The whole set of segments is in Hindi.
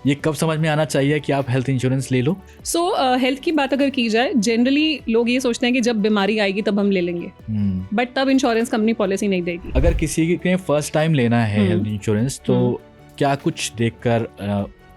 ये कब समझ में आना चाहिए कि आप हेल्थ इंश्योरेंस ले लो? हेल्थ की बात अगर की जाए, जनरली लोग ये सोचते हैं कि जब बीमारी आएगी तब हम ले लेंगे, बट तब इंश्योरेंस कंपनी पॉलिसी नहीं देगी। अगर किसी के फर्स्ट टाइम लेना है हेल्थ इंश्योरेंस, तो क्या कुछ देखकर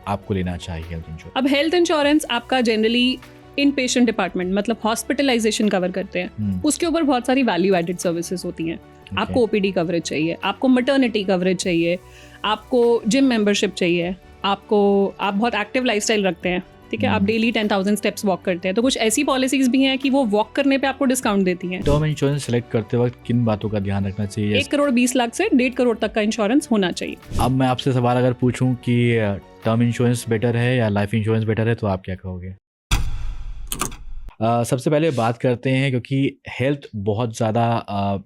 आपको लेना चाहिए हेल्थ इंश्योरेंस? अब हेल्थ इंश्योरेंस आपका जनरली इन पेशेंट डिपार्टमेंट मतलब हॉस्पिटलाइजेशन कवर करते हैं। उसके ऊपर बहुत सारी वैल्यू एडेड सर्विसेज होती हैं। आपको ओपीडी कवरेज चाहिए, आपको मटर्निटी कवरेज चाहिए, आपको जिम मेंबरशिप चाहिए, आप बहुत एक्टिव लाइफस्टाइल रखते हैं, ठीक है, आप डेली 10,000 स्टेप्स वॉक करते हैं, तो कुछ ऐसी पॉलिसीज भी हैं कि वो वॉक करने पे आपको डिस्काउंट देती हैं। टर्म इंश्योरेंस सेलेक्ट करते वक्त किन बातों का ध्यान रखना चाहिए? 1 करोड़ 20 लाख से 1.5 करोड़ तक का इंश्योरेंस होना चाहिए। अब मैं आपसे सवाल अगर पूछूं कि टर्म इंश्योरेंस बेटर है या लाइफ इंश्योरेंस बेटर है, तो आप क्या कहोगे? सबसे पहले बात करते हैं, क्योंकि हेल्थ बहुत ज़्यादा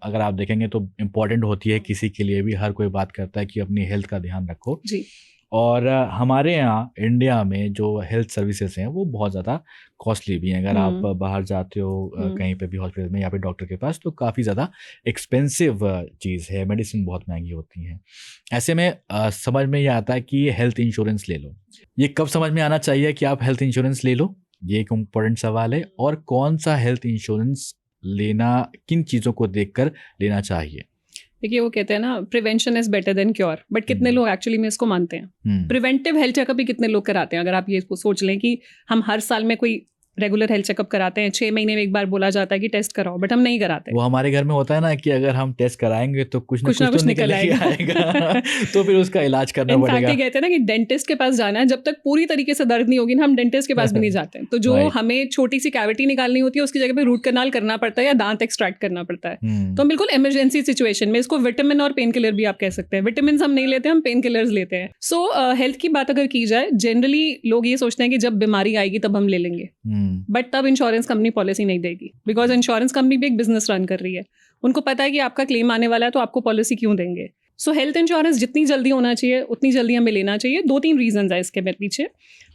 अगर आप देखेंगे तो इम्पॉर्टेंट होती है किसी के लिए भी। हर कोई बात करता है कि अपनी हेल्थ का ध्यान रखो जी। और हमारे यहाँ इंडिया में जो हेल्थ सर्विसेज हैं वो बहुत ज़्यादा कॉस्टली भी हैं। अगर आप बाहर जाते हो कहीं पे भी हॉस्पिटल में या फिर डॉक्टर के पास, तो काफ़ी ज़्यादा एक्सपेंसिव चीज़ है, मेडिसिन बहुत महंगी होती हैं। ऐसे में समझ में ये आता है कि हेल्थ इंश्योरेंस ले लो। ये कब समझ में आना चाहिए कि आप हेल्थ इंश्योरेंस ले लो? ये एक इम्पोर्टेंट सवाल है। और कौन सा हेल्थ इंश्योरेंस लेना, किन चीज़ों को देखकर लेना चाहिए? देखिए, वो कहते हैं ना, prevention is better than cure, but कितने लोग एक्चुअली में इसको मानते हैं? प्रिवेंटिव हेल्थ चेकअप भी कितने लोग कराते हैं? अगर आप ये सोच लें कि हम हर साल में कोई रेगुलर हेल्थ चेकअप कराते हैं, 6 महीने में एक बार बोला जाता है कि टेस्ट कराओ, बट हम नहीं कराते। वो हमारे घर में होता है ना कि अगर हम टेस्ट कराएंगे तो कुछ ना कुछ निकल आएगा तो फिर उसका इलाज करना पड़ेगा। कहते हैं ना कि डेंटिस्ट के पास जाना है, जब तक पूरी तरीके से दर्द नहीं होगी ना, हम डेंटिस्ट के पास भी नहीं जाते हैं। तो जो हमें छोटी सी कैविटी निकालनी होती है, उसकी जगह पे रूट कनाल करना पड़ता है या दांत एक्सट्रैक्ट करना पड़ता है। तो बिल्कुल इमरजेंसी सिचुएशन में इसको विटामिन और पेन किलर भी आप कह सकते हैं। विटामिन हम नहीं लेते, हम पेन किलर्स लेते हैं। सो हेल्थ की बात अगर की जाए, जनरली लोग ये सोचते हैं कि जब बीमारी आएगी तब हम ले लेंगे, बट तब इंश्योरेंस कंपनी पॉलिसी नहीं देगी, बिकॉज इंश्योरेंस कंपनी भी एक बिजनेस रन कर रही है। उनको पता है कि आपका क्लेम आने वाला है, तो आपको पॉलिसी क्यों देंगे? सो हेल्थ इंश्योरेंस जितनी जल्दी होना चाहिए उतनी जल्दी हमें लेना चाहिए। 2-3 रीजंस है इसके पीछे।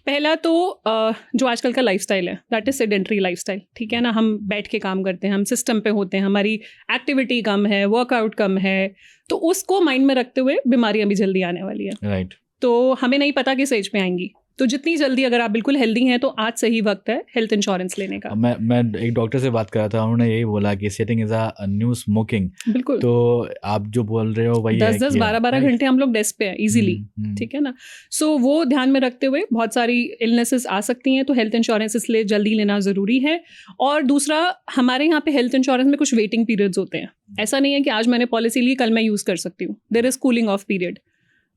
पहला तो जो आजकल का लाइफस्टाइल है, दैट इज सेडेंटरी लाइफस्टाइल, ठीक है ना। हम बैठ के काम करते हैं, हम सिस्टम पे होते हैं, हमारी एक्टिविटी कम है, वर्कआउट कम है, तो उसको माइंड में रखते हुए बीमारियां भी जल्दी आने वाली है। राइट। तो हमें नहीं पता किस एज पे आएंगी, तो जितनी जल्दी अगर आप बिल्कुल हेल्दी हैं तो आज सही वक्त है हेल्थ इंश्योरेंस लेने का। मैं एक डॉक्टर से बात कर रहा था, उन्होंने यही बोला कि setting is a new smoking. बिल्कुल। तो आप जो बोल रहे हो वही 10-10 12-12 घंटे हम लोग डेस्क पे हैं इजीली, ठीक है ना। सो वो ध्यान में रखते हुए बहुत सारी इलनेसेस आ सकती हैं, तो हेल्थ इंश्योरेंस इसलिए जल्दी लेना ज़रूरी है। और दूसरा, हमारे यहाँ पे हेल्थ इंश्योरेंस में कुछ वेटिंग पीरियड्स होते हैं। ऐसा नहीं है कि आज मैंने पॉलिसी ली कल मैं यूज़ कर सकती हूँ। There is cooling off period,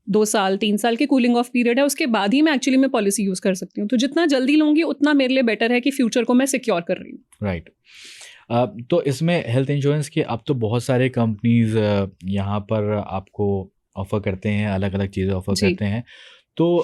2 साल 3 साल के कूलिंग ऑफ पीरियड है, उसके बाद ही मैं एक्चुअली में पॉलिसी यूज़ कर सकती हूँ। तो जितना जल्दी लूँगी उतना मेरे लिए बेटर है कि फ्यूचर को मैं सिक्योर कर रही हूँ। राइट। तो इसमें हेल्थ इंश्योरेंस के अब तो बहुत सारे कंपनीज यहाँ पर आपको ऑफर करते हैं, अलग अलग चीज़ें ऑफर करते हैं। तो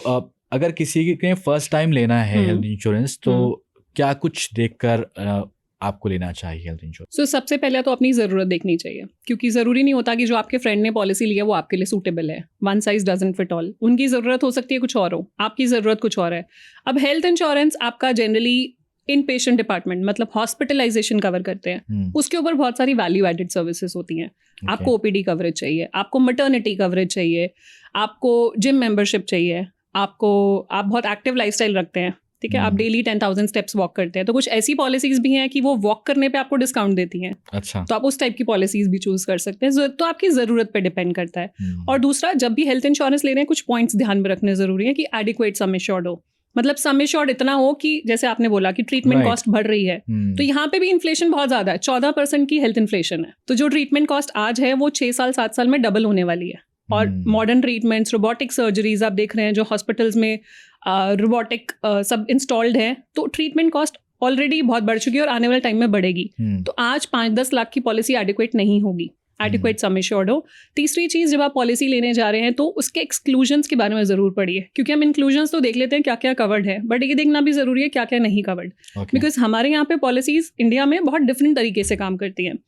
अगर किसी के फर्स्ट टाइम लेना है हेल्थ इंश्योरेंस, तो क्या कुछ देखकर आपको लेना चाहिए हेल्थ इंश्योरेंस? सो सबसे पहले तो अपनी ज़रूरत देखनी चाहिए, क्योंकि ज़रूरी नहीं होता कि जो आपके फ्रेंड ने पॉलिसी ली है वो आपके लिए सूटेबल है। One size doesn't fit all. उनकी ज़रूरत हो सकती है कुछ और हो, आपकी ज़रूरत कुछ और है। अब हेल्थ इंश्योरेंस आपका जनरली इन पेशेंट डिपार्टमेंट मतलब हॉस्पिटलाइजेशन कवर करते हैं। उसके ऊपर बहुत सारी वैल्यू एडेड सर्विसेज होती हैं। आपको ओपीडी कवरेज चाहिए, आपको मटर्निटी कवरेज चाहिए, आपको जिम मेंबरशिप चाहिए, आप बहुत एक्टिव लाइफस्टाइल रखते हैं, ठीक है, आप डेली 10,000 स्टेप्स वॉक करते हैं, तो कुछ ऐसी पॉलिसीज भी हैं कि वो वॉक करने पे आपको डिस्काउंट देती हैं। अच्छा। तो आप उस टाइप की पॉलिसीज भी चूज कर सकते हैं, तो आपकी ज़रूरत पे डिपेंड करता है। और दूसरा, जब भी हेल्थ इंश्योरेंस ले रहे हैं कुछ पॉइंट्स ध्यान में रखने ज़रूरी है कि एडिक्वेट सम एश्योर्ड हो। मतलब सम एश्योर्ड इतना हो कि जैसे आपने बोला कि ट्रीटमेंट कॉस्ट बढ़ रही है, तो यहाँ पे भी इन्फ्लेशन बहुत ज़्यादा है, 14% की हेल्थ इन्फ्लेशन है। तो जो ट्रीटमेंट कॉस्ट आज है वो 6 साल 7 साल में डबल होने वाली है। और मॉडर्न ट्रीटमेंट्स, रोबोटिक सर्जरीज आप देख रहे हैं जो हॉस्पिटल्स में रोबोटिक सब इंस्टॉल्ड है, तो ट्रीटमेंट कॉस्ट ऑलरेडी बहुत बढ़ चुकी है और आने वाले टाइम में बढ़ेगी। तो आज 5-10 लाख की पॉलिसी एडिक्वेट नहीं होगी, एडिक्वेट सम एश्योर्ड हो। तीसरी चीज़, जब आप पॉलिसी लेने जा रहे हैं तो उसके एक्सक्लूजन्स के बारे में ज़रूर पढ़िए, क्योंकि हम इंक्लूजन्स तो देख लेते हैं क्या क्या कवर्ड है, बट ये देखना भी ज़रूरी है क्या क्या नहीं कवर्ड, बिकॉज हमारे यहाँ पे पॉलिसीज़ इंडिया में बहुत डिफरेंट तरीके से काम करती हैं।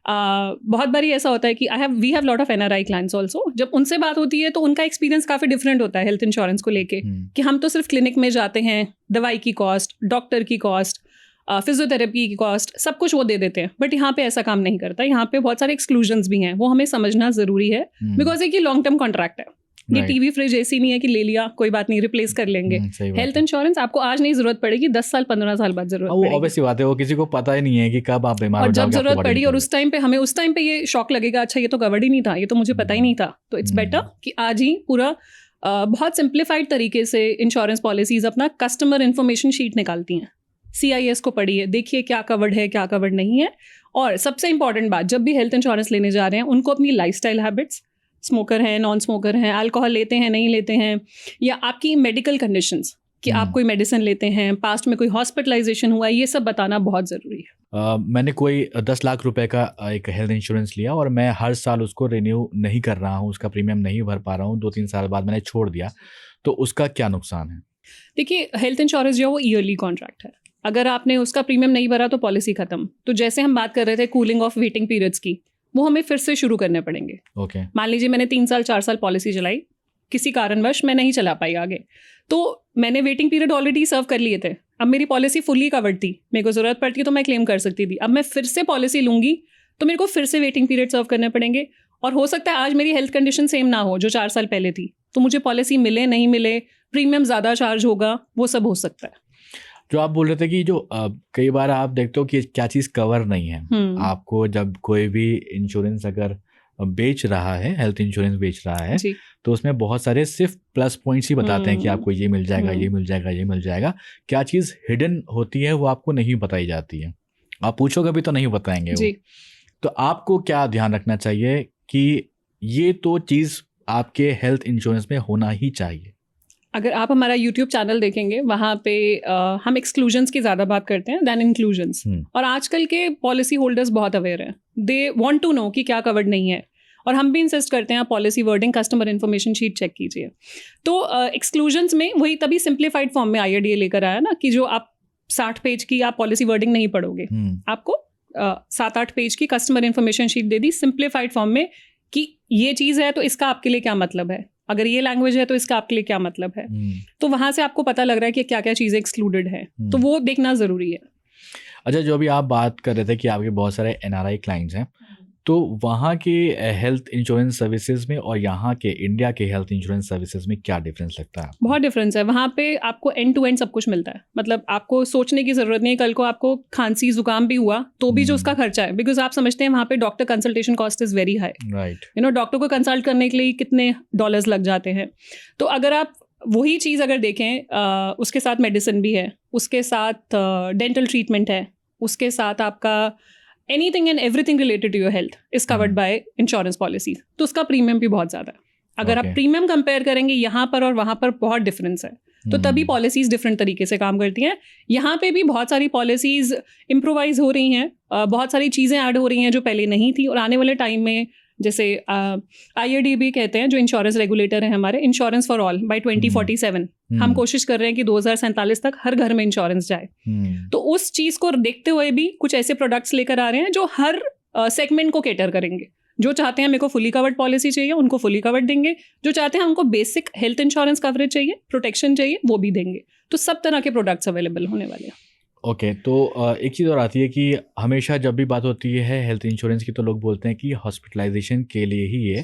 बहुत बारी ऐसा होता है कि we have lot of NRI clients also. जब उनसे बात होती है तो उनका एक्सपीरियंस काफ़ी डिफरेंट होता है हेल्थ इंश्योरेंस को लेके, कि हम तो सिर्फ क्लिनिक में जाते हैं, दवाई की कॉस्ट, डॉक्टर की कॉस्ट, फिजियोथेरेपी की कॉस्ट, सब कुछ वो दे देते हैं। बट यहाँ पे ऐसा काम नहीं करता, यहाँ पे बहुत सारे एक्सक्लूजन्स भी हैं, वो हमें समझना ज़रूरी है, बिकॉज एक ये लॉन्ग टर्म कॉन्ट्रैक्ट है। ये Right. टीवी फ्रिज ऐसी नहीं है कि ले लिया कोई बात नहीं रिप्लेस कर लेंगे। सही बात हेल्थ है। इंश्योरेंस आपको आज नहीं जरूरत पड़ेगी, 10 साल 15 साल बाद जरूरत वो पड़ेगी। ऑब्वियस सी बात है, वो किसी को पता ही नहीं है कि कब आप बीमार और हो जब जाओगे, आपकी जरूरत बॉडी पड़ी और निकल उस टाइम पे हमें उस टाइम पे ये शॉक लगेगा, अच्छा ये तो कवर्ड ही नहीं था, ये तो मुझे पता ही नहीं था। तो इट्स बेटर कि आज ही पूरा बहुत सिंप्लीफाइड तरीके से इंश्योरेंस पॉलिसीज अपना कस्टमर इन्फॉर्मेशन शीट निकालती हैं। CIS को पढ़िए, देखिए क्या कवर्ड है क्या कवर्ड नहीं है। और सबसे इंपॉर्टेंट बात, जब भी हेल्थ इंश्योरेंस लेने जा रहे हैं उनको अपनी लाइफस्टाइल हैबिट्स, स्मोकर हैं नॉन स्मोकर हैं, अल्कोहल लेते हैं नहीं लेते हैं, या आपकी मेडिकल कंडीशंस कि आप कोई मेडिसिन लेते हैं, पास्ट में कोई हॉस्पिटलाइजेशन हुआ है, ये सब बताना बहुत ज़रूरी है। मैंने कोई 10 लाख रुपए का एक हेल्थ इंश्योरेंस लिया और मैं हर साल उसको रिन्यू नहीं कर रहा हूँ, उसका प्रीमियम नहीं भर पा रहा हूँ, 2-3 साल बाद मैंने छोड़ दिया, तो उसका क्या नुकसान है? देखिए, हेल्थ इंश्योरेंस जो है वो ईयरली कॉन्ट्रैक्ट है। अगर आपने उसका प्रीमियम नहीं भरा तो पॉलिसी खत्म। तो जैसे हम बात कर रहे थे कूलिंग ऑफ वेटिंग पीरियड्स की, वो हमें फिर से शुरू करने पड़ेंगे। ओके। मान लीजिए मैंने 3 साल 4 साल पॉलिसी चलाई, किसी कारणवश मैं नहीं चला पाई आगे, तो मैंने वेटिंग पीरियड ऑलरेडी सर्व कर लिए थे। अब मेरी पॉलिसी फुली कवर्ड थी, मेरे को ज़रूरत पड़ती तो मैं क्लेम कर सकती थी। अब मैं फिर से पॉलिसी लूँगी तो मेरे को फिर से वेटिंग पीरियड सर्व करने पड़ेंगे। और हो सकता है आज मेरी हेल्थ कंडीशन सेम ना हो जो 4 साल पहले थी, तो मुझे पॉलिसी मिले नहीं मिले, प्रीमियम ज़्यादा चार्ज होगा, वो सब हो सकता है। जो आप बोल रहे थे कि जो कई बार आप देखते हो कि क्या चीज़ कवर नहीं है, आपको जब कोई भी इंश्योरेंस अगर बेच रहा है, हेल्थ इंश्योरेंस बेच रहा है, जी। तो उसमें बहुत सारे सिर्फ प्लस पॉइंट्स ही बताते हैं कि आपको ये मिल जाएगा, ये मिल जाएगा, ये मिल जाएगा। क्या चीज़ हिडन होती है वो आपको नहीं बताई जाती है, आप पूछोगे भी तो नहीं बताएंगे वो। तो आपको क्या ध्यान रखना चाहिए कि ये तो चीज़ आपके हेल्थ इंश्योरेंस में होना ही चाहिए? अगर आप हमारा यूट्यूब चैनल देखेंगे, वहाँ पे हम एक्सक्लूजन्स की ज़्यादा बात करते हैं दैन इंक्लूजन्स। और आजकल के पॉलिसी होल्डर्स बहुत अवेयर हैं, दे वांट टू नो कि क्या कवर्ड नहीं है। और हम भी इंसिस्ट करते हैं आप policy wording, customer information sheet check कीजिए। तो एक्सक्लूजन्स में वही तभी सिंप्लीफाइड फॉर्म में IRDA लेकर आया ना, कि जो आप 60 पेज की आप पॉलिसी वर्डिंग नहीं पढ़ोगे, आपको 7-8 पेज की कस्टमर इन्फॉर्मेशन शीट दे दी सिंप्लीफाइड फॉर्म में कि ये चीज़ है तो इसका आपके लिए क्या मतलब है, अगर ये लैंग्वेज है तो इसका आपके लिए क्या मतलब है। तो वहाँ से आपको पता लग रहा है कि क्या क्या चीज़ें एक्सक्लूडेड है, तो वो देखना ज़रूरी है। अच्छा, जो अभी आप बात कर रहे थे कि आपके बहुत सारे NRI क्लाइंट्स हैं, तो वहाँ के हेल्थ इंश्योरेंस सर्विसेज में और यहाँ के इंडिया के हेल्थ इंश्योरेंस सर्विसेज में क्या डिफरेंस लगता है? बहुत डिफरेंस है। वहाँ पे आपको एंड टू एंड सब कुछ मिलता है, मतलब आपको सोचने की ज़रूरत नहीं है कल को आपको खांसी जुकाम भी हुआ तो भी जो उसका खर्चा है, बिकॉज आप समझते हैं वहाँ पे doctor consultation cost is very high, right. You know, doctor को कंसल्ट करने के लिए कितने डॉलर्स लग जाते हैं। तो अगर आप वही चीज़ अगर देखें, उसके साथ मेडिसिन भी है, उसके साथ डेंटल ट्रीटमेंट है, उसके साथ आपका anything and everything related to your health is covered by insurance policy, तो उसका प्रीमियम भी बहुत ज़्यादा है। अगर आप प्रीमियम कंपेयर करेंगे यहाँ पर और वहाँ पर, बहुत डिफरेंस है। तो तभी पॉलिसीज़ डिफरेंट तरीके से काम करती हैं। यहाँ पे भी बहुत सारी पॉलिसीज़ इम्प्रोवाइज हो रही हैं, बहुत सारी चीज़ें ऐड हो रही हैं जो पहले नहीं थी, और आने वाले टाइम में जैसे IRDA कहते हैं जो इंश्योरेंस रेगुलेटर है हमारे, इंश्योरेंस फॉर ऑल बाय 2047 हम कोशिश कर रहे हैं कि 2047 तक हर घर में इंश्योरेंस जाए। तो उस चीज़ को देखते हुए भी कुछ ऐसे प्रोडक्ट्स लेकर आ रहे हैं जो हर सेगमेंट को कैटर करेंगे। जो चाहते हैं मेरे को फुली कवर्ड पॉलिसी चाहिए, उनको फुली कवर्ड देंगे। जो चाहते हैं हमको बेसिक हेल्थ इंश्योरेंस कवरेज चाहिए, प्रोटेक्शन चाहिए, वो भी देंगे। तो सब तरह के प्रोडक्ट्स अवेलेबल होने वाले हैं। ओके, तो एक चीज़ और आती है कि हमेशा जब भी बात होती है हेल्थ इंश्योरेंस की, तो लोग बोलते हैं कि हॉस्पिटलाइजेशन के लिए ही ये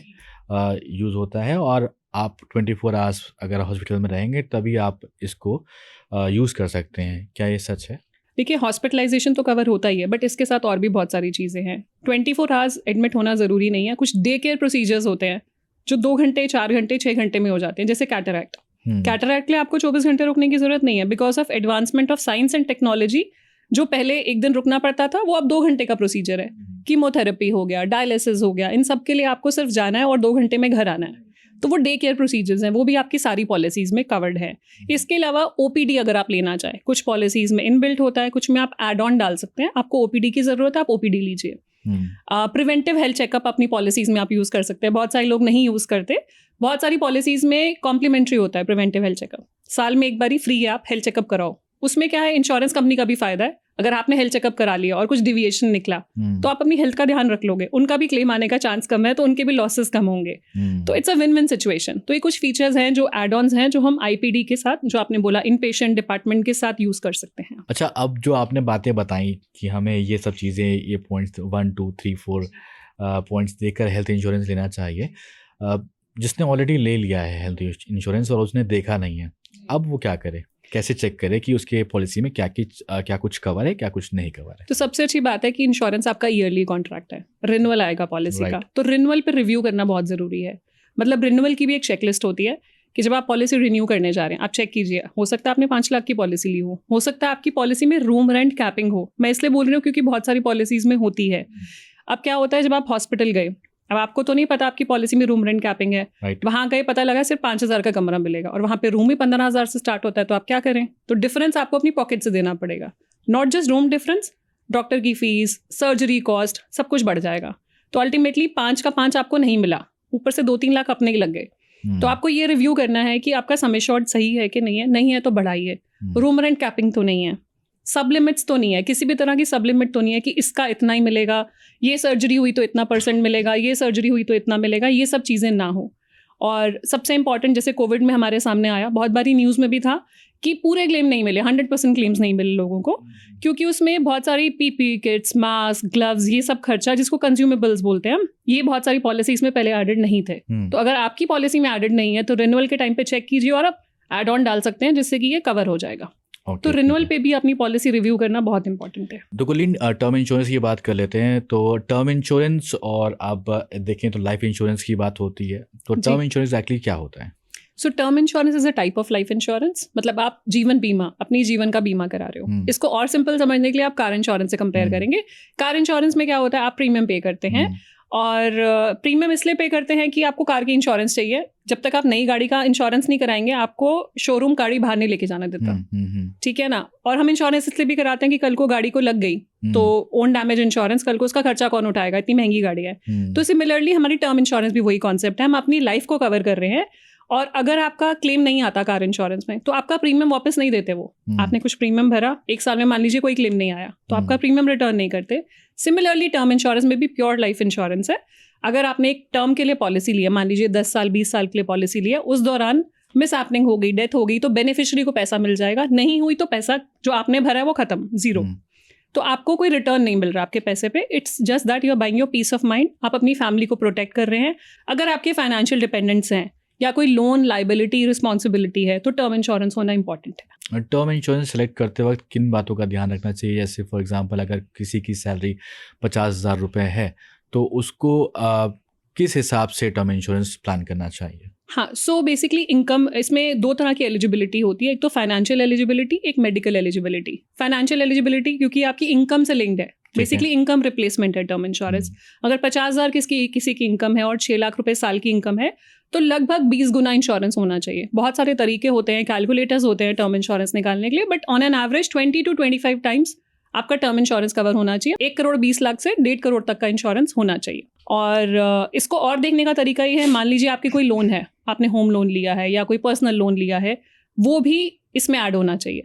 यूज़ होता है और आप 24 आवर्स अगर हॉस्पिटल में रहेंगे तभी आप इसको यूज़ कर सकते हैं। क्या ये सच है? देखिए, हॉस्पिटलाइजेशन तो कवर होता ही है, बट इसके साथ और भी बहुत सारी चीज़ें हैं। 24 आवर्स एडमिट होना ज़रूरी नहीं है। कुछ डे केयर प्रोसीजर्स होते हैं जो 2 घंटे 4 घंटे 6 घंटे में हो जाते हैं, जैसे कैटरैक्ट। कैटरैक्ट के लिए आपको 24 घंटे रुकने की ज़रूरत नहीं है, because of advancement of science and technology. जो पहले 1 दिन रुकना पड़ता था वो अब 2 घंटे का प्रोसीजर है। कीमोथेरेपी हो गया, डायलिसिस हो गया, इन सब के लिए आपको सिर्फ जाना है और 2 घंटे में घर आना है। तो वो डे केयर प्रोसीजर्स हैं, वो भी आपकी सारी पॉलिसीज़ में कवर्ड है। इसके अलावा OPD अगर आप लेना चाहें, कुछ पॉलिसीज़ में इनबिल्ट होता है, कुछ में आप एड ऑन डाल सकते हैं। आपको OPD की ज़रूरत है, आप OPD लीजिए। प्रिवेंटिव हेल्थ चेकअप अपनी पॉलिसीज़ में आप यूज़ कर सकते हैं। बहुत सारे लोग नहीं यूज़ करते। बहुत सारी पॉलिसीज़ में कॉम्प्लीमेंट्री होता है प्रिवेंटिव हेल्थ चेकअप। साल में एक बारी फ्री है, आप हेल्थ चेकअप कराओ। उसमें क्या है, इंश्योरेंस कंपनी का भी फ़ायदा है। अगर आपने हेल्थ चेकअप करा लिया और कुछ डिविएशन निकला तो आप अपनी हेल्थ का ध्यान रख लोगे, उनका भी क्लेम आने का चांस कम है, तो उनके भी लॉसेस कम होंगे। तो it's a win win situation. तो ये कुछ फीचर्स हैं जो एड ऑन्स हैं जो हम IPD के साथ, जो आपने बोला इन पेशेंट डिपार्टमेंट के साथ यूज़ कर सकते हैं। अच्छा, अब जो आपने बातें बताई कि हमें ये सब चीज़ें, ये पॉइंट्स 1 2 3 4 पॉइंट्स देकर हेल्थ इंश्योरेंस लेना चाहिए, जिसने ऑलरेडी ले लिया है हेल्थ इंश्योरेंस और उसने देखा नहीं है, अब वो क्या करे, कैसे चेक करे कि उसके पॉलिसी में क्या कुछ कवर है, क्या कुछ नहीं कवर है? तो सबसे अच्छी बात है कि इंश्योरेंस आपका ईयरली कॉन्ट्रैक्ट है, रिन्यूअल आएगा पॉलिसी का, तो रिन्यूअल पे रिव्यू करना बहुत ज़रूरी है। मतलब रिन्यूअल की भी एक चेकलिस्ट होती है कि जब आप पॉलिसी रिन्यू करने जा रहे हैं, आप चेक कीजिए, हो सकता है आपने 5 लाख की पॉलिसी ली हो सकता है आपकी पॉलिसी में रूम रेंट कैपिंग हो। मैं इसलिए बोल रही हूँ क्योंकि बहुत सारी पॉलिसीज़ में होती है। अब क्या होता है, जब आप हॉस्पिटल गए, अब आपको तो नहीं पता आपकी पॉलिसी में रूम रेंट कैपिंग है, वहाँ गए, पता लगा सिर्फ 5,000 का कमरा मिलेगा और वहाँ पे रूम ही 15,000 से स्टार्ट होता है, तो आप क्या करें? तो डिफरेंस आपको अपनी पॉकेट से देना पड़ेगा। Not just room difference, doctor की फीस, सर्जरी कॉस्ट, सब कुछ बढ़ जाएगा। तो अल्टीमेटली 5 का 5 आपको नहीं मिला, ऊपर से 2-3 लाख अपने ही लग गए। तो आपको ये रिव्यू करना है कि आपका सम एश्योर्ड सही है कि नहीं है तो बढ़ाइए। रूम रेंट कैपिंग तो नहीं है, सब लिमिट्स तो नहीं है, किसी भी तरह की सब लिमिट तो नहीं है कि इसका इतना ही मिलेगा, ये सर्जरी हुई तो इतना % मिलेगा, ये सर्जरी हुई तो इतना मिलेगा, ये सब चीज़ें ना हो। और सबसे इंपॉर्टेंट, जैसे कोविड में हमारे सामने आया, बहुत बारी न्यूज़ में भी था कि पूरे क्लेम नहीं मिले, 100% क्लेम्स नहीं मिले लोगों को, क्योंकि उसमें बहुत सारी पीपी किट्स, मास्क, ग्लव्स, ये सब खर्चा जिसको कंज्यूमेबल्स बोलते हैं, ये बहुत सारी पॉलिसीज में पहले एडेड नहीं थे। तो अगर आपकी पॉलिसी में एडेड नहीं है तो रिन्यूअल के टाइम पे चेक कीजिए और आप एड ऑन डाल सकते हैं जिससे कि ये कवर हो जाएगा। तो रिन्यूअल पे भी अपनी पॉलिसी रिव्यू करना बहुत इंपॉर्टेंट है। तो कुलीन, टर्म इंश्योरेंस की बात कर लेते हैं। तो टर्म इंश्योरेंस और आप देखें तो लाइफ इंश्योरेंस की बात होती है, तो टर्म इंश्योरेंस एक्चुअली क्या होता है? So term insurance is a type of life insurance. मतलब आप जीवन बीमा, अपनी जीवन का बीमा करा रहे हो। इसको और सिंपल समझने के लिए आप कार इंश्योरेंस से कंपेयर करेंगे। कार इंश्योरेंस में क्या होता है, आप प्रीमियम पे करते हैं और प्रीमियम इसलिए पे करते हैं कि आपको कार की इंश्योरेंस चाहिए। जब तक आप नई गाड़ी का इंश्योरेंस नहीं कराएंगे, आपको शोरूम गाड़ी बाहर नहीं लेके जाना देता, ठीक है ना। और हम इंश्योरेंस इसलिए भी कराते हैं कि कल को गाड़ी को लग गई तो ओन डैमेज इंश्योरेंस, कल को उसका खर्चा कौन उठाएगा, इतनी महंगी गाड़ी है। तो सिमिलरली हमारी टर्म इंश्योरेंस भी वही कॉन्सेप्ट है, हम अपनी लाइफ को कवर कर रहे हैं और अगर आपका क्लेम नहीं आता कार इंश्योरेंस में तो आपका प्रीमियम वापस नहीं देते वो। आपने कुछ प्रीमियम भरा, 1 साल में मान लीजिए कोई क्लेम नहीं आया तो आपका प्रीमियम रिटर्न नहीं करते। सिमिलरली टर्म इंश्योरेंस में भी प्योर लाइफ इंश्योरेंस है। अगर आपने एक टर्म के लिए पॉलिसी ली है, मान लीजिए 10 साल 20 साल के लिए पॉलिसी ली है, उस दौरान मिस हैपनिंग हो गई, डेथ हो गई, तो बेनिफिशियरी को पैसा मिल जाएगा, नहीं हुई तो पैसा जो आपने भरा है वो खत्म, जीरो। तो आपको कोई रिटर्न नहीं मिल रहा आपके पैसे पे। It's just that you are buying your peace of mind. आप अपनी फैमिली को प्रोटेक्ट कर रहे हैं। अगर आपके फाइनेंशियल डिपेंडेंट्स हैं या कोई लोन लाइबिलिटी रिस्पॉन्सिबिलिटी है तो टर्म इंश्योरेंस होना इंपॉर्टेंट है। टर्म इंश्योरेंस सेलेक्ट करते वक्त किन बातों का ध्यान रखना चाहिए? जैसे फॉर एग्जांपल अगर किसी की सैलरी 50,000 रुपये है तो उसको किस हिसाब से टर्म इंश्योरेंस प्लान करना चाहिए? हाँ, सो बेसिकली इनकम, इसमें 2 तरह की एलिजिबिलिटी होती है, एक तो फाइनेंशियल एलिजिबिलिटी, एक मेडिकल एलिजिबिलिटी। फाइनेंशियल एलिजिबिलिटी क्योंकि आपकी इनकम से लिंक्ड है, बेसिकली इनकम रिप्लेसमेंट है टर्म इंश्योरेंस। अगर 50,000 किसी की इनकम है और 6 लाख रुपए साल की इनकम है तो लगभग 20 गुना इंश्योरेंस होना चाहिए। बहुत सारे तरीके होते हैं, कैलकुलेटर्स होते हैं टर्म इंश्योरेंस निकालने के लिए, but on an average 20 to 25 times आपका टर्म इंश्योरेंस कवर होना चाहिए। 1 करोड़ 20 लाख से 1.5 करोड़ तक का इंश्योरेंस होना चाहिए। और इसको और देखने का तरीका ये है, मान लीजिए आपकी कोई लोन है, आपने होम लोन लिया है या कोई पर्सनल लोन लिया है, वो भी इसमें ऐड होना चाहिए।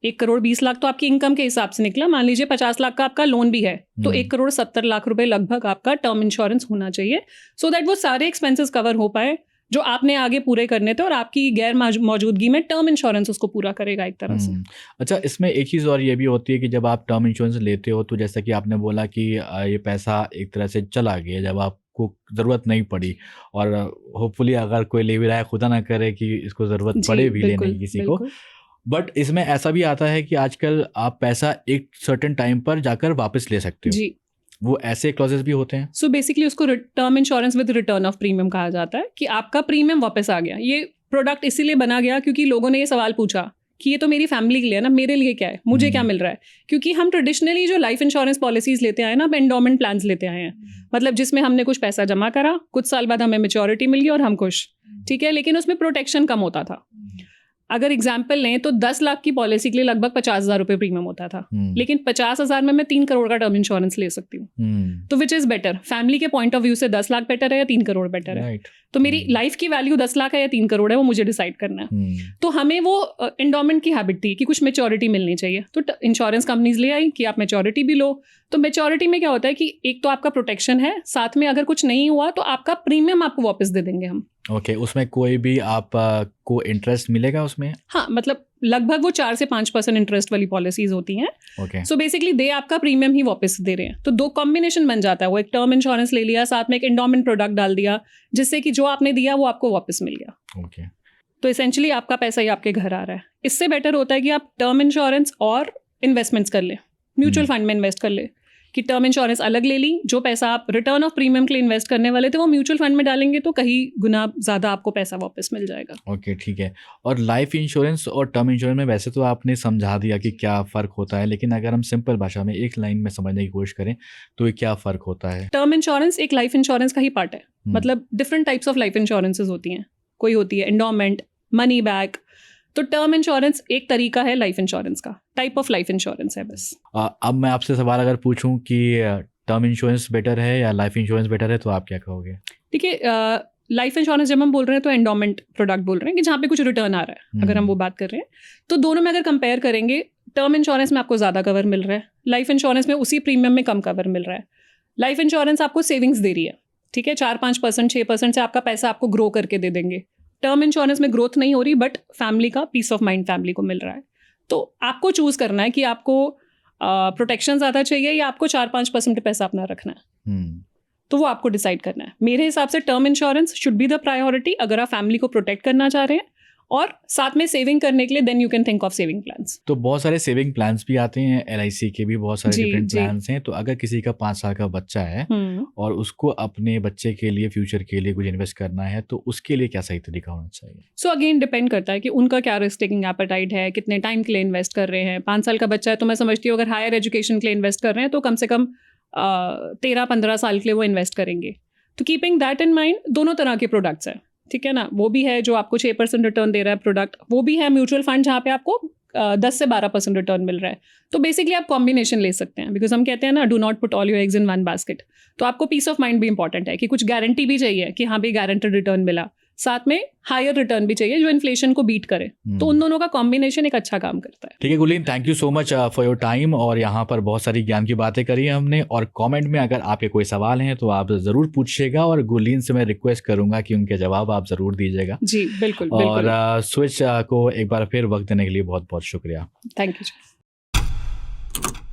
1 करोड़ 20 लाख तो आपकी इनकम के हिसाब से निकला, मान लीजिए 50 लाख का आपका लोन भी है तो 1 करोड़ 70 लाख रुपए लगभग आपका टर्म इंश्योरेंस होना चाहिए, सो दैट वो सारे एक्सपेंसेस कवर हो पाए जो आपने आगे पूरे करने थे और आपकी गैर मौजूदगी में टर्म इंश्योरेंस उसको पूरा करेगा एक तरह से। अच्छा, इसमें एक चीज़ और ये भी होती है कि जब आप टर्म इंश्योरेंस लेते हो तो जैसा कि आपने बोला कि ये पैसा एक तरह से चला गया, जब आपको ज़रूरत नहीं पड़ी, और होपफुली अगर कोई ले भी रहा है, खुदा ना करे कि इसको ज़रूरत पड़े भी लेने की किसी को, बट इसमें ऐसा भी आता है कि आजकल आप पैसा एक सर्टेन टाइम पर जाकर वापस ले सकते हो जी। वो ऐसे क्लॉजेस भी होते हैं। सो बेसिकली उसको term insurance with return of premium कहा जाता है कि आपका प्रीमियम वापस आ गया। ये प्रोडक्ट इसीलिए बना गया क्योंकि लोगों ने ये सवाल पूछा कि ये तो मेरी फैमिली के लिए है ना, मेरे लिए क्या है, मुझे क्या मिल रहा है। क्योंकि हम ट्रेडिशनली जो लाइफ इंश्योरेंस पॉलिसीज लेते आए ना, हम एंडोमेंट प्लान्स लेते आए हैं, मतलब जिसमें हमने कुछ पैसा जमा करा, कुछ साल बाद हमें मैच्योरिटी मिल गई और हम खुश, ठीक है। लेकिन उसमें प्रोटेक्शन कम होता था। अगर एग्जाम्पल लें तो 10 लाख की पॉलिसी के लिए लगभग 50,000 रुपए प्रीमियम होता था, लेकिन 50,000 में मैं 3 करोड़ का टर्म इंश्योरेंस ले सकती हूँ। तो विच इज बेटर, फैमिली के पॉइंट ऑफ व्यू से 10 लाख बेटर है या 3 करोड़ बेटर है? तो मेरी लाइफ की वैल्यू 10 लाख है या 3 करोड़ है, वो मुझे डिसाइड करना है। तो हमें वो एंडोमेंट की हैबिट थी कि कुछ मैच्योरिटी मिलनी चाहिए, तो इंश्योरेंस कंपनीज ले आई कि आप मैच्योरिटी भी लो। तो मैच्योरिटी में क्या होता है कि एक तो आपका प्रोटेक्शन है, साथ में अगर कुछ नहीं हुआ तो आपका प्रीमियम आपको वापस दे देंगे हम। ओके, उसमें कोई भी आप को इंटरेस्ट मिलेगा उसमें? हाँ, मतलब लगभग वो 4 से 5% इंटरेस्ट वाली पॉलिसीज होती हैं। ओके सो बेसिकली दे आपका प्रीमियम ही वापस दे रहे हैं। तो 2 कॉम्बिनेशन बन जाता है, वो एक टर्म इंश्योरेंस ले लिया, साथ में एक एंडोमेंट प्रोडक्ट डाल दिया, जिससे कि जो आपने दिया वो आपको वापस मिल गया। ओके तो एसेंशियली आपका पैसा ही आपके घर आ रहा है। इससे बेटर होता है कि आप टर्म इंश्योरेंस और इन्वेस्टमेंट्स कर ले, म्यूचुअल फंड में इन्वेस्ट कर ले, कि टर्म इंश्योरेंस अलग ले ली, जो पैसा आप रिटर्न ऑफ प्रीमियम के लिए इन्वेस्ट करने वाले थे वो म्यूचुअल फंड में डालेंगे तो कहीं गुना ज़्यादा आपको पैसा वापस मिल जाएगा। ओके ठीक है। और लाइफ इंश्योरेंस और टर्म इंश्योरेंस में वैसे तो आपने समझा दिया कि क्या फ़र्क होता है, लेकिन अगर हम सिंपल भाषा में एक लाइन में समझने की कोशिश करें तो ये क्या फ़र्क होता है? टर्म इंश्योरेंस एक लाइफ इंश्योरेंस का ही पार्ट है। मतलब different types of life insurances होती हैं। कोई होती है एंडोमेंट, मनी बैक। तो टर्म इंश्योरेंस एक तरीका है लाइफ इंश्योरेंस का, टाइप ऑफ लाइफ इंश्योरेंस है बस। अब मैं आपसे सवाल अगर पूछूं कि टर्म इंश्योरेंस बेटर है या लाइफ इंश्योरेंस बेटर है तो आप क्या कहोगे? देखिए, लाइफ इंश्योरेंस जब हम बोल रहे हैं तो एंडोमेंट प्रोडक्ट बोल रहे हैं कि जहाँ पे कुछ रिटर्न आ रहा है, अगर हम वो बात कर रहे हैं तो दोनों में अगर कंपेयर करेंगे, टर्म इंश्योरेंस में आपको ज़्यादा कवर मिल रहा है, लाइफ इंश्योरेंस में उसी प्रीमियम में कम कवर मिल रहा है। लाइफ इंश्योरेंस आपको सेविंग्स दे रही है, ठीक है, 4-5%, 6% से आपका पैसा आपको ग्रो करके दे देंगे। टर्म इंश्योरेंस में ग्रोथ नहीं हो रही, बट फैमिली का पीस ऑफ माइंड फैमिली को मिल रहा है। तो आपको चूज करना है कि आपको प्रोटेक्शन ज़्यादा चाहिए या आपको 4-5% पैसा अपना रखना है। तो वो आपको डिसाइड करना है। मेरे हिसाब से term insurance should be the priority अगर आप फैमिली को प्रोटेक्ट करना चाह रहे हैं, और साथ में सेविंग करने के लिए then you can think of saving plans. तो बहुत सारे सेविंग प्लान्स भी आते हैं, LIC के भी बहुत सारे जी, डिफरेंट जी। प्लान्स हैं। तो अगर किसी का 5 साल का बच्चा है और उसको अपने बच्चे के लिए, फ्यूचर के लिए कुछ इन्वेस्ट करना है तो उसके लिए क्या सही तरीका होना चाहिए? सो अगेन डिपेंड करता है कि उनका क्या रिस्क टेकिंग एपेटाइट है, कितने टाइम के लिए इन्वेस्ट कर रहे हैं। 5 साल का बच्चा है तो मैं समझती हूँ अगर हायर एजुकेशन के लिए इन्वेस्ट कर रहे हैं तो कम से कम 13-15 साल के लिए वो इन्वेस्ट करेंगे। तो कीपिंग दैट इन माइंड, दोनों तरह के प्रोडक्ट्स हैं, ठीक है ना। वो भी है जो आपको 6% रिटर्न दे रहा है प्रोडक्ट, वो भी है म्यूचुअल फंड जहाँ पे आपको 10 से 12% रिटर्न मिल रहा है। तो बेसिकली आप कॉम्बिनेशन ले सकते हैं, बिकॉज हम कहते हैं ना, do not put all your eggs in one basket. तो आपको पीस ऑफ माइंड भी इंपॉर्टेंट है कि कुछ गारंटी भी चाहिए कि हाँ भाई गारंटेड रिटर्न मिला, साथ में हायर रिटर्न भी चाहिए जो इन्फ्लेशन को बीट करे। तो उन दोनों का कॉम्बिनेशन एक अच्छा काम करता है। ठीक है Gurleen, thank you so much for your time. और यहाँ पर बहुत सारी ज्ञान की बातें करी हैं हमने। और कमेंट में अगर आपके कोई सवाल हैं तो आप ज़रूर पूछिएगा, और गुरलीन से मैं रिक्वेस्ट करूंगा कि उनके जवाब आप ज़रूर दीजिएगा। जी बिल्कुल। और स्विच को एक बार फिर वक्त देने के लिए बहुत बहुत शुक्रिया। Thank you.